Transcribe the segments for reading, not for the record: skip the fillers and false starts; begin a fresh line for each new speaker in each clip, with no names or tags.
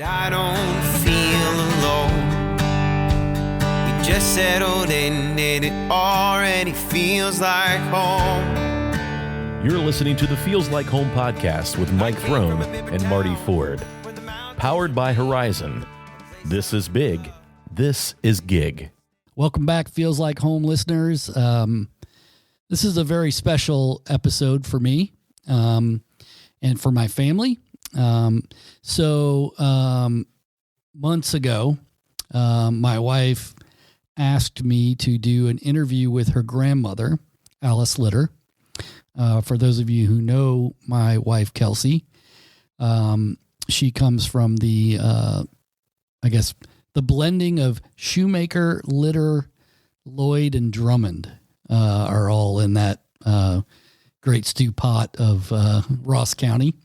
I don't feel alone. We just settled in and it already feels like home.
You're listening to the Feels Like Home podcast with Mike Throne and Marty Ford. Powered by Horizon. This is big. This is gig.
Welcome back, Feels Like Home listeners. This is a very special episode for me and for my family. Months ago, my wife asked me to do an interview with her grandmother, Alice Litter. For those of you who know my wife, Kelsey, she comes from the blending of Shoemaker, Litter, Lloyd, and Drummond are all in that great stew pot of Ross County.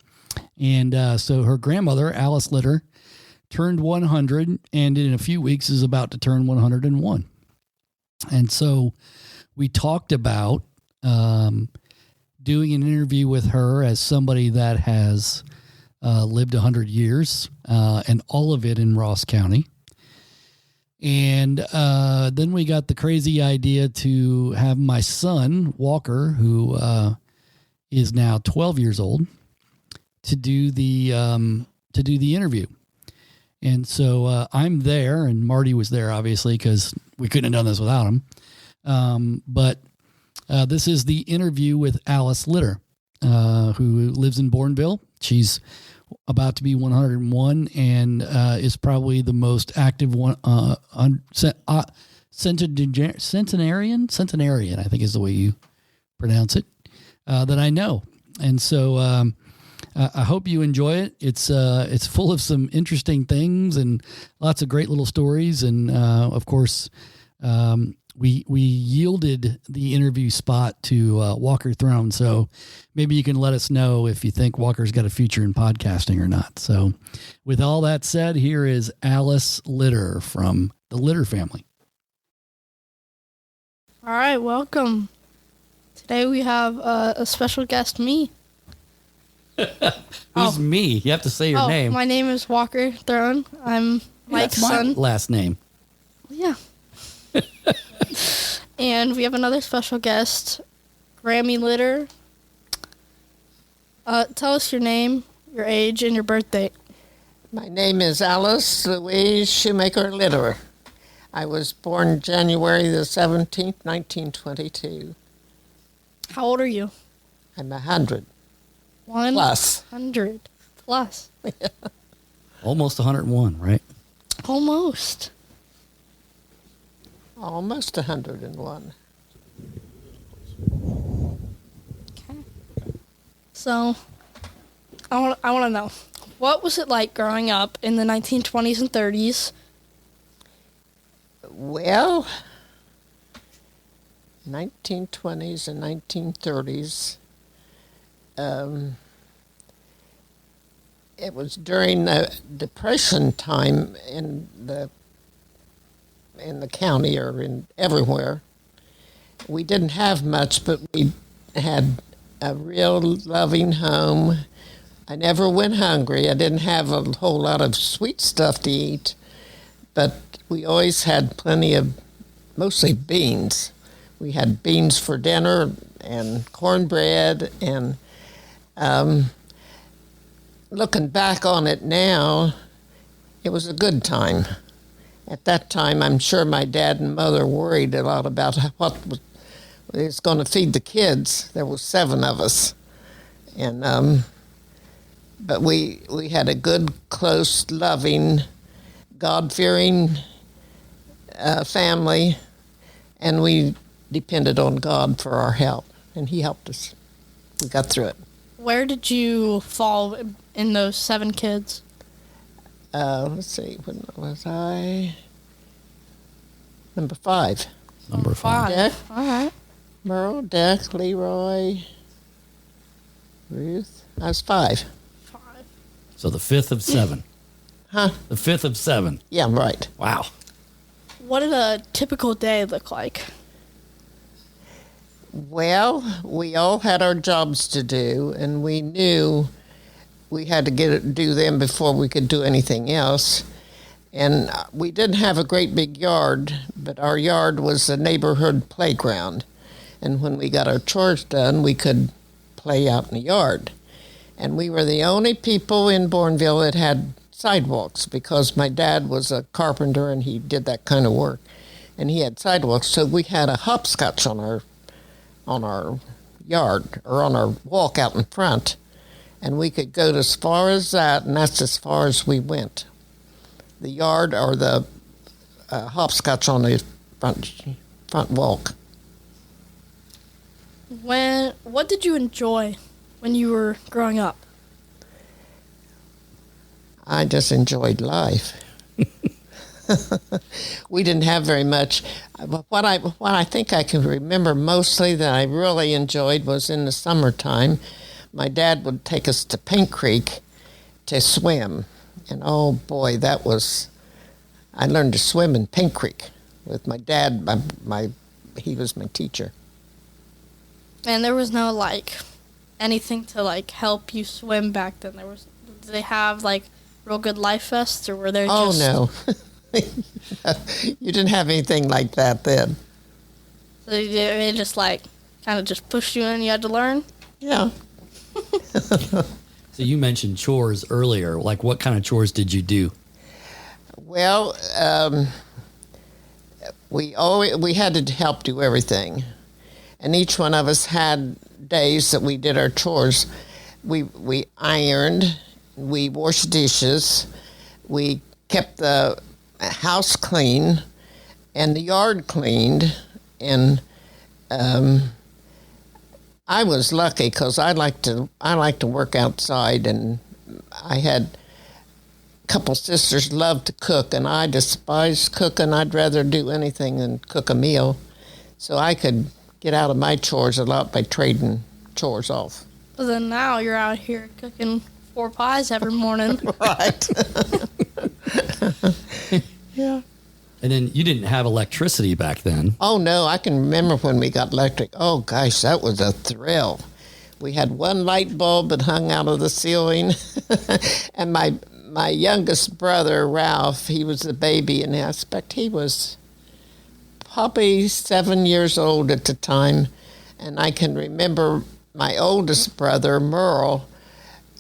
And so her grandmother, Alice Litter, turned 100 and in a few weeks is about to turn 101. And so we talked about doing an interview with her as somebody that has lived 100 years and all of it in Ross County. And then we got the crazy idea to have my son, Walker, who is now 12 years old, to do the interview. And so I'm there, and Marty was there, obviously, because we couldn't have done this without him. But this is the interview with Alice Litter, who lives in Bourneville. She's about to be 101 and is probably the most active one. Centenarian, I think is the way you pronounce it, that I know. And so I hope you enjoy it. It's full of some interesting things and lots of great little stories. And of course, we yielded the interview spot to Walker Throne. So maybe you can let us know if you think Walker's got a future in podcasting or not. So with all that said, here is Alice Litter from the Litter family.
All right, welcome. Today we have a special guest, me.
Who's me? You have to say your name.
My name is Walker Throne. I'm Mike's son.
My last name.
Yeah. And we have another special guest, Grammy Litter. Tell us your name, your age, and your birthday.
My name is Alice Louise Shoemaker Litter. I was born January the 17th, 1922.
How old are you?
I'm 100.
100 plus.
Almost 101, right?
Almost
101.
Okay. So, I want to know, what was it like growing up in the 1920s and 30s?
Well, 1920s and 1930s. It was during the Depression time in the county or in everywhere. We didn't have much, but we had a real loving home. I never went hungry. I didn't have a whole lot of sweet stuff to eat, but we always had plenty of, mostly beans. We had beans for dinner and cornbread, and looking back on it now, it was a good time. At that time, I'm sure my dad and mother worried a lot about what was going to feed the kids. There were 7 of us, and but we had a good, close, loving, God-fearing family, and we depended on God for our help, and He helped us. We got through it.
Where did you fall in those 7 kids?
Let's see, when was I? Number 5.
Number 5.
Deck,
All right.
Merle, Deck, Leroy, Ruth. I was 5.
5.
So the 5th of 7.
Huh?
The 5th of 7.
Yeah, right.
Wow.
What did a typical day look like?
Well, we all had our jobs to do, and we knew we had to do them before we could do anything else. And we didn't have a great big yard, but our yard was a neighborhood playground. And when we got our chores done, we could play out in the yard. And we were the only people in Bourneville that had sidewalks, because my dad was a carpenter and he did that kind of work. And he had sidewalks, so we had a hopscotch on our yard, or on our walk out in front. And we could go as far as that, and that's as far as we went. The yard or the hopscotch on the front walk.
What did you enjoy when you were growing up?
I just enjoyed life. We didn't have very much. What I think I can remember mostly that I really enjoyed was in the summertime. My dad would take us to Paint Creek to swim. And oh boy, I learned to swim in Paint Creek with my dad. He was my teacher.
And there was no anything to help you swim back then. Did they have real good life vests, or were there just...
Oh no. You didn't have anything like that then.
So they just kind of just pushed you in, you had to learn?
Yeah.
So you mentioned chores earlier. What kind of chores did you do?
Well, we had to help do everything, and each one of us had days that we did our chores. We ironed, we washed dishes, we kept the house clean, and the yard cleaned, and I was lucky because I like to work outside, and I had a couple sisters loved to cook, and I despised cooking. I'd rather do anything than cook a meal, so I could get out of my chores a lot by trading chores off.
But then now you're out here cooking 4 pies every morning.
Right. Yeah.
And then you didn't have electricity back then.
Oh, no, I can remember when we got electric. Oh, gosh, that was a thrill. We had one light bulb that hung out of the ceiling. And my youngest brother, Ralph, he was the baby, and I expect he was probably 7 years old at the time. And I can remember my oldest brother, Merle,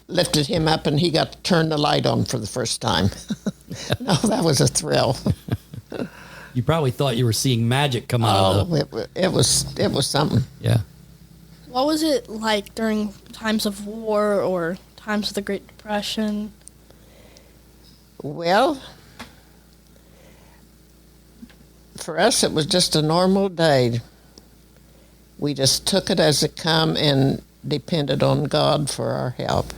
lifted him up, and he got to turn the light on for the first time. Oh, that was a thrill.
You probably thought you were seeing magic come out of the...
It was something.
Yeah.
What was it like during times of war or times of the Great Depression?
Well, for us, it was just a normal day. We just took it as it come and depended on God for our help,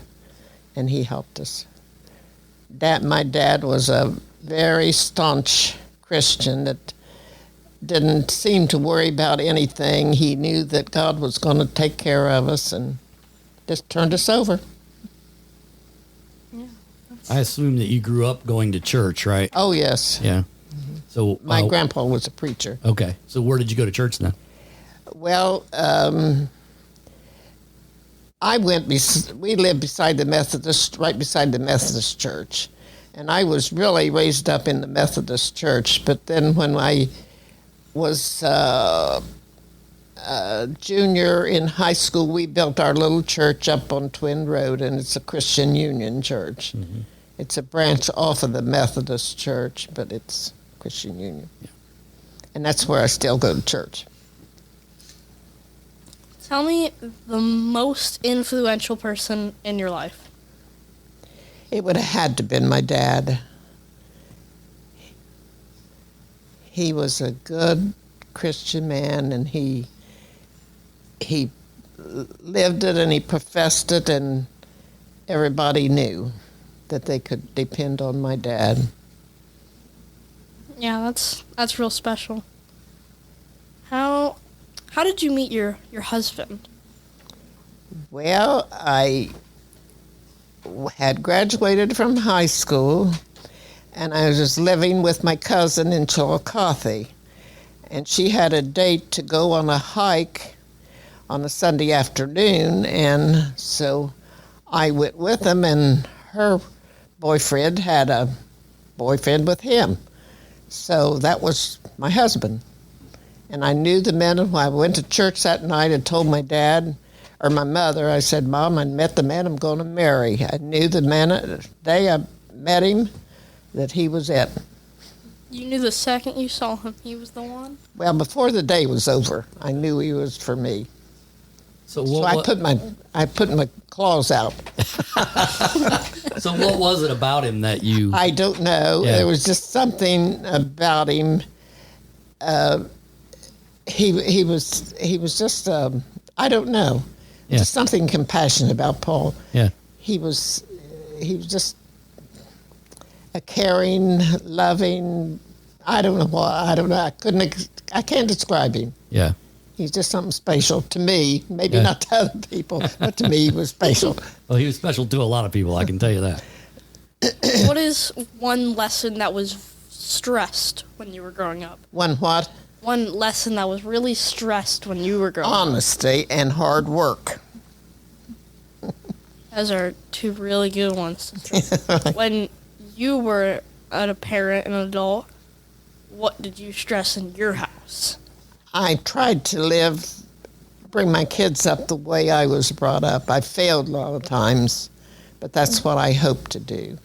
and He helped us. My dad was a very staunch Christian that didn't seem to worry about anything. He knew that God was going to take care of us and just turned us over.
Yeah.
I assume that you grew up going to church, right?
Oh, yes.
Yeah. So
My grandpa was a preacher.
Okay. So where did you go to church then?
Well, we lived beside the Methodist, right beside the Methodist church. And I was really raised up in the Methodist church. But then when I was junior in high school, we built our little church up on Twin Road, and it's a Christian Union church. Mm-hmm. It's a branch off of the Methodist church, but it's Christian Union. Yeah. And that's where I still go to church.
Tell me the most influential person in your life.
It would have had to been my dad. He was a good Christian man, and he lived it and he professed it, and everybody knew that they could depend on my dad.
Yeah, that's real special. How did you meet your husband?
Well, I had graduated from high school, and I was just living with my cousin in Chillicothe. And she had a date to go on a hike on a Sunday afternoon, and so I went with him, and her boyfriend had a boyfriend with him. So that was my husband. And I knew the men. When I went to church that night and told my dad or my mother, I said, Mom, I met the man I'm going to marry. I knew the man the day I met him that he was it.
You knew the second you saw him, he was the one?
Well, before the day was over, I knew he was for me.
So
So I put my claws out.
So what was it about him that you?
I don't know.
Yeah.
There was just something about him. He was just I don't know.
Yeah.
Just something compassionate about Paul.
Yeah.
He was just a caring, loving. I don't know why. I don't know. I can't describe him.
Yeah.
He's just something special to me. Maybe
Yeah.
not to other people, but to me, he was special.
Well, he was special to a lot of people. I can tell you that.
What is one lesson that was stressed when you were growing up?
One what?
One lesson that was really stressed when you were growing up?
Honesty and hard work.
Those are two really good ones. When you were a parent and an adult, what did you stress in your house?
I tried to bring my kids up the way I was brought up. I failed a lot of times, but that's what I hope to do.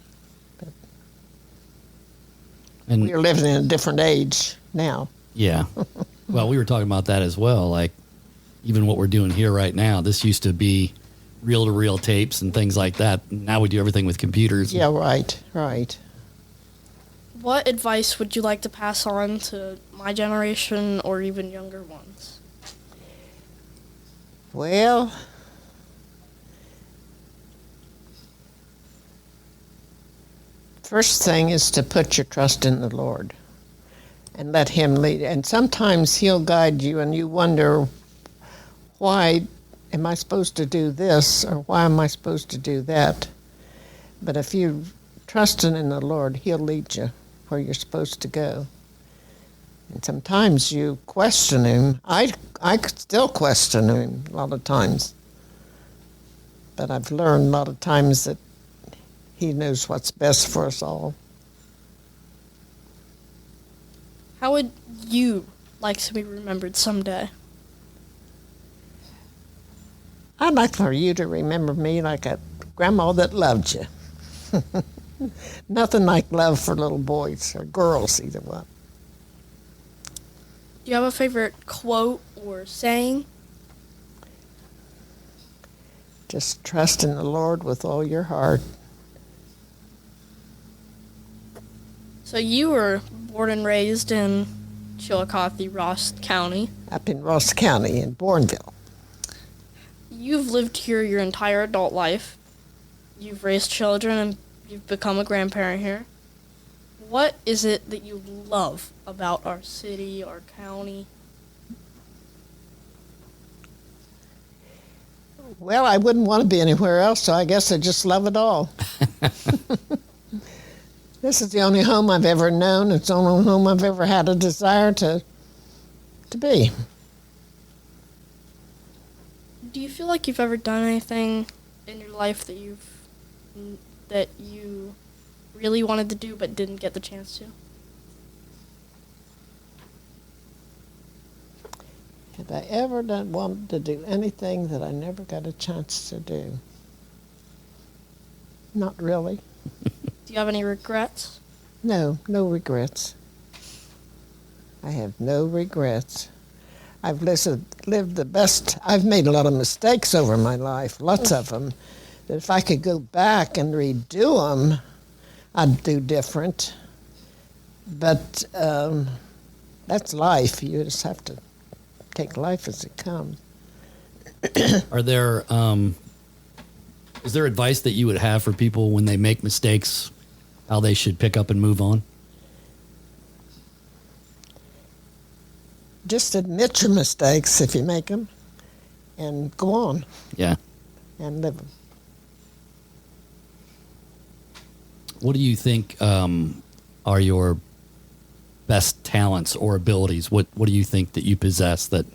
And
We're living in a different age now.
yeah, well, we were talking about that as well. Like even what we're doing here right now, this used to be reel-to-reel tapes and things like that. Now we do everything with computers.
Yeah, right.
What advice would you like to pass on to my generation or even younger ones?
Well, first thing is to put your trust in the Lord and let Him lead. And sometimes He'll guide you and you wonder, why am I supposed to do this or why am I supposed to do that? But if you trust in the Lord, He'll lead you where you're supposed to go. And sometimes you question Him. I still question Him a lot of times. But I've learned a lot of times that He knows what's best for us all.
How would you like to be remembered someday?
I'd like for you to remember me like a grandma that loved you. Nothing like love for little boys or girls, either one.
Do you have a favorite quote or saying?
Just trust in the Lord with all your heart.
So you were born and raised in Chillicothe, Ross County.
Up in Ross County in Bourneville.
You've lived here your entire adult life. You've raised children and you've become a grandparent here. What is it that you love about our city, our county?
Well, I wouldn't want to be anywhere else, so I guess I just love it all. This is the only home I've ever known. It's the only home I've ever had a desire to be.
Do you feel like you've ever done anything in your life that you really wanted to do but didn't get the chance to?
Have I ever wanted to do anything that I never got a chance to do? Not really.
Do you have any regrets?
No regrets. I have no regrets. I've lived the best. I've made a lot of mistakes over my life, lots of them. That if I could go back and redo them, I'd do different. But that's life. You just have to take life as it comes.
Are there is there advice that you would have for people when they make mistakes, how they should pick up and move on?
Just admit your mistakes if you make them, and go on
Yeah.
and live them.
What do you think are your best talents or abilities? What do you think that you possess that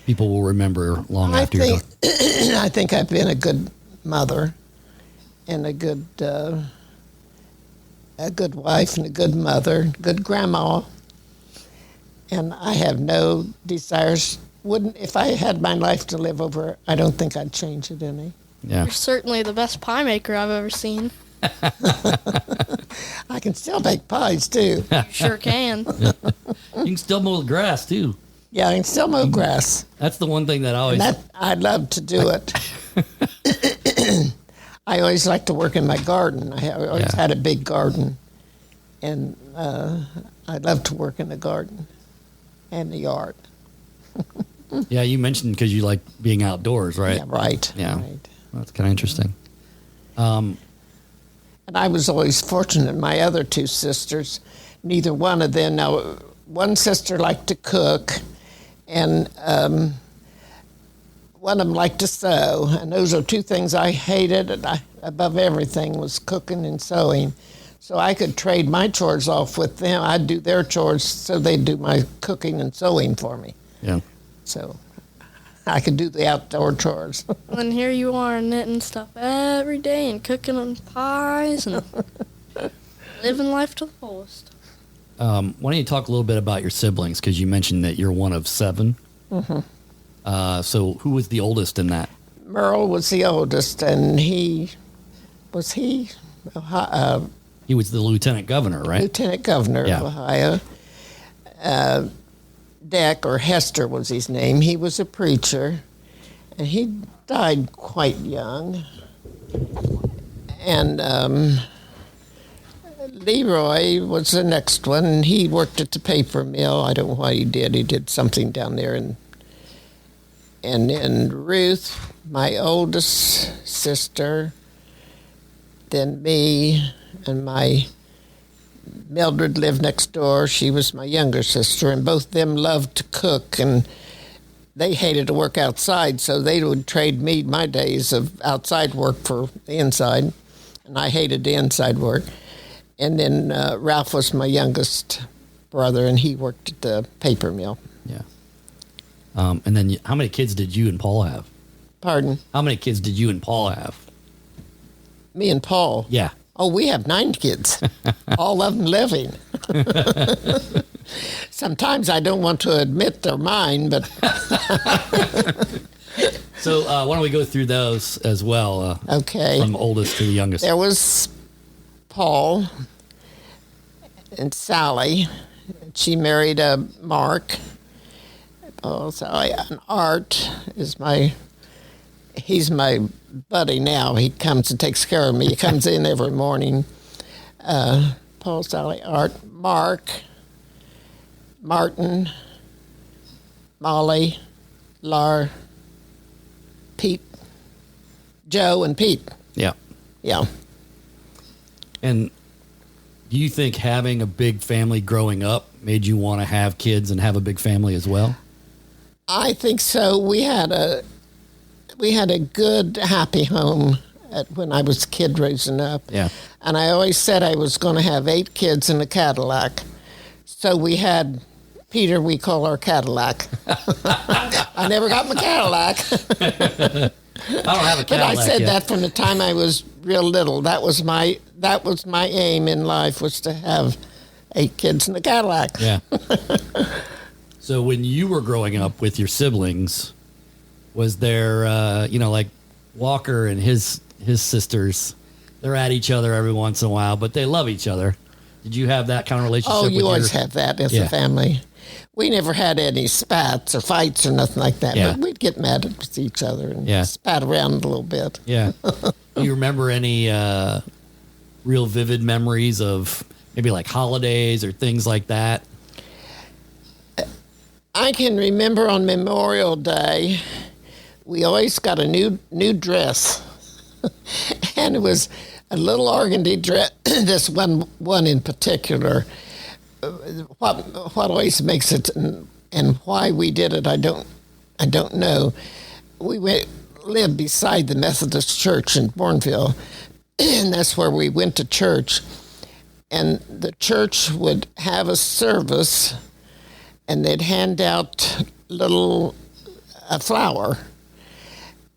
people will remember long after you're gone?
I think I've been a good mother. and a good wife and a good mother, good grandma. And I have no desires. If I had my life to live over, I don't think I'd change it any.
Yeah.
You're certainly the best pie maker I've ever seen.
I can still make pies too.
You sure can.
You can still mow the grass too.
Yeah, I can still mow grass.
That's the one thing that I always.
I'd love to do it. I always like to work in my garden. I always had a big garden, and I love to work in the garden and the yard.
Yeah, you mentioned because you like being outdoors, right?
Yeah, right.
Yeah,
right.
Well, that's kind of interesting.
And I was always fortunate. My other two sisters, neither one of them. Now, one sister liked to cook, and one of them liked to sew. And those are two things I hated. And above everything was cooking and sewing. So I could trade my chores off with them. I'd do their chores, so they'd do my cooking and sewing for me.
Yeah.
So I could do the outdoor chores.
And here you are knitting stuff every day and cooking on pies and living life to the fullest.
Why don't you talk a little bit about your siblings? Because you mentioned that you're one of 7. Mm-hmm. So who was the oldest in that?
Merle was the oldest, and he was
He was the lieutenant governor, right?
lieutenant governor
Yeah.
of Ohio. Deck, or Hester was his name. He was a preacher, and he died quite young. And Leroy was the next one, and he worked at the paper mill. I don't know what he did. He did something down there. And then Ruth, my oldest sister, then me, and my Mildred lived next door. She was my younger sister, and both of them loved to cook, and they hated to work outside, so they would trade me my days of outside work for the inside, and I hated the inside work. And then Ralph was my youngest brother, and he worked at the paper mill.
Yeah. And then how many kids did you and Paul have?
Pardon?
How many kids did you and Paul have?
Me and Paul?
Yeah.
Oh, we have 9 kids, all of them living. Sometimes I don't want to admit they're mine, but...
So why don't we go through those as well?
Okay.
From oldest to the youngest.
There was Paul and Sally. She married Mark. Oh, Sally. And Art is he's my buddy now. He comes and takes care of me. He comes in every morning. Paul, Sally, Art, Mark, Martin, Molly, Lar, Pete, Joe, and Pete.
Yeah.
Yeah.
And do you think having a big family growing up made you want to have kids and have a big family as well?
I think so. We had a good, happy home when I was a kid raising up.
Yeah.
And I always said I was going to have 8 kids in a Cadillac. So we had Peter, we call our Cadillac. I never got my Cadillac.
I don't have a Cadillac
But I said
yet.
that from the time I was real little. That was my aim in life, was to have 8 kids in a Cadillac.
Yeah. So when you were growing up with your siblings, was there, like Walker and his sisters, they're at each other every once in a while, but they love each other. Did you have that kind of relationship?
Oh,
with
you always have that as a family. We never had any spats or fights or nothing like that,
Yeah.
but we'd get mad at each other and
Yeah.
spat around a little bit.
Yeah. Do you remember any real vivid memories of maybe like holidays or things like that?
I can remember on Memorial Day, we always got a new dress, and it was a little organdy dress. This one in particular. What always makes it and why we did it, I don't know. We lived beside the Methodist Church in Bourneville, and that's where we went to church. And the church would have a service, and they'd hand out a flower.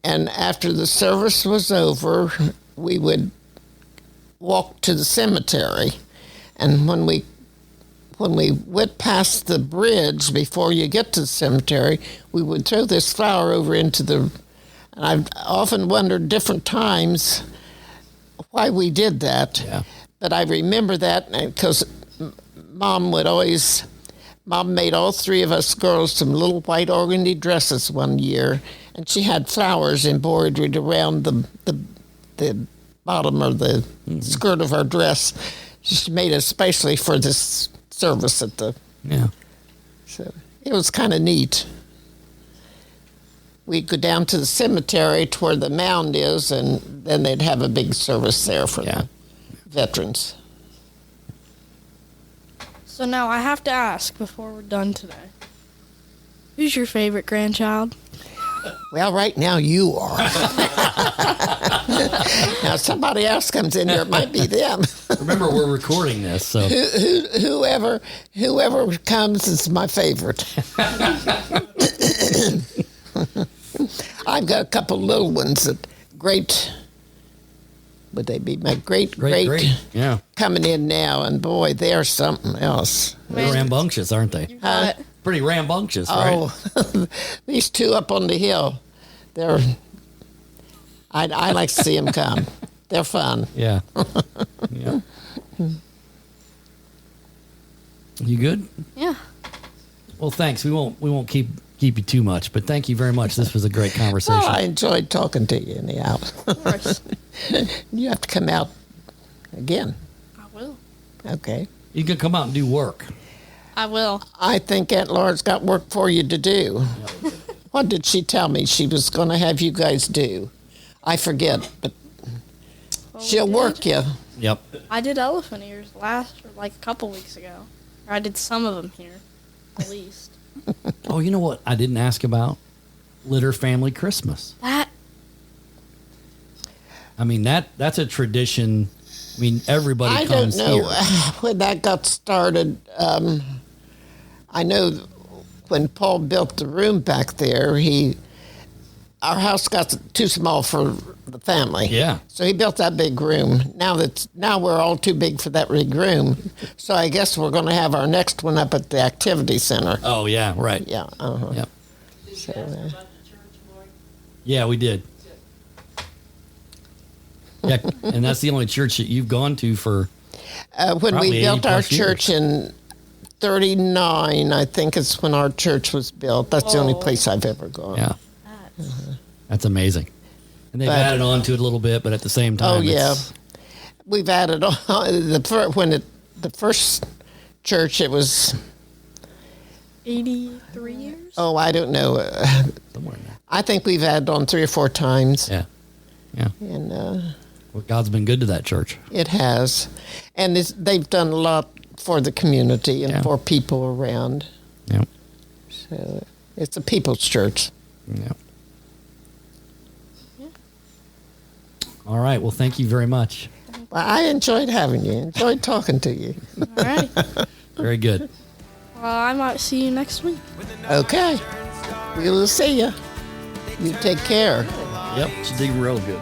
And after the service was over, we would walk to the cemetery, and when we went past the bridge before you get to the cemetery, we would throw this flower over into the. And I've often wondered different times why we did that.
Yeah.
But I remember that because Mom made all three of us girls some little white organdy dresses one year, and she had flowers embroidered around the bottom of the skirt of our dress. She made it especially for this service at the.
Yeah.
So it was kind of neat. We'd go down to the cemetery to where the mound is, and then they'd have a big service there for the veterans.
So now I have to ask before we're done today. Who's your favorite grandchild?
Well, right now you are. Now, if somebody else comes in here, it might be them.
Remember, we're recording this, so.
Whoever comes is my favorite. I've got a couple little ones that would they be my great
Yeah.
coming in now, and boy, they're something else.
They're rambunctious, aren't they?
Huh?
Pretty rambunctious, right?
Oh, these two up on the hill, I like to see them come. They're fun.
Yeah. Yeah. You good?
Yeah.
Oh,
Well, thanks. We won't keep you too much, but thank you very much. This was a great conversation.
Well, I enjoyed talking to you anyhow.
Of course.
You have to come out again.
I will.
Okay.
You can come out and do work.
I will.
I think Aunt Laura's got work for you to do. What did she tell me she was going to have you guys do? I forget, but she'll work you.
Yep.
I did elephant ears a couple weeks ago. Or I did some of them here, at least.
Oh, you know what I didn't ask about? Litter Family Christmas.
That.
I mean, that's a tradition. I mean, everybody
I don't
comes
know
here.
when that got started. I know when Paul built the room back there, our house got too small for the family.
Yeah.
So he built that big room. Now we're all too big for that big room. So I guess we're going to have our next one up at the activity center.
Oh, yeah, right.
Yeah. Uh-huh.
Yep.
So,
Yeah, we did. Yeah, and that's the only church that you've gone to for.
when
Probably
we built
80
our
plus years.
church in 39, I think it's when our church was built. That's the only place I've ever gone.
Yeah, that's amazing. And they've
But-
added on to it a little bit, but at the same time,
Oh, yeah.
it's-
We've added on the first church, it was
83 years?
Oh, I don't know.
somewhere in there.
I think we've added on 3 or 4 times,
Yeah, yeah.
and
Well, God's been good to that church.
it has. And they've done a lot for the community and
Yeah.
for people around.
Yeah,
So it's a people's church.
yeah. All right. Well, thank you very much.
Well, I enjoyed having you. Enjoyed talking to you.
All right.
Very good.
Well, I might see you next week.
Okay. We will see you. You take care.
Yep, she did real good.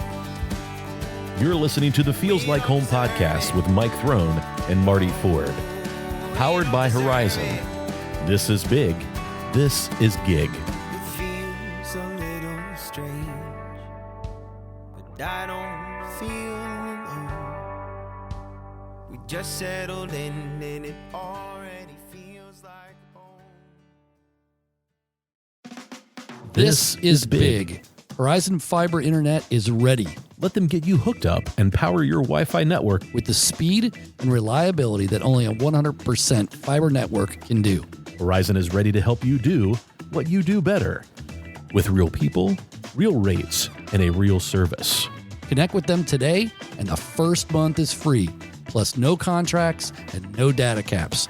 You're listening to the Feels Like Home podcast with Mike Throne and Marty Ford. Powered by Horizon. This is big. This is gig.
It feels a little strange, but I don't feel alone. We just settled in and it already feels like home.
This is big. Horizon Fiber Internet is ready
Let them get you hooked up and power your Wi-Fi network.
with the speed and reliability that only a 100% fiber network can do.
Horizon is ready to help you do what you do better. With real people, real rates, and a real service.
Connect with them today, and the first month is free, plus no contracts and no data caps.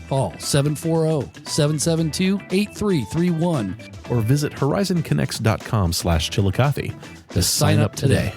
Call 740-772-8331
Or visit horizonconnects.com/Chillicothe
to sign up today.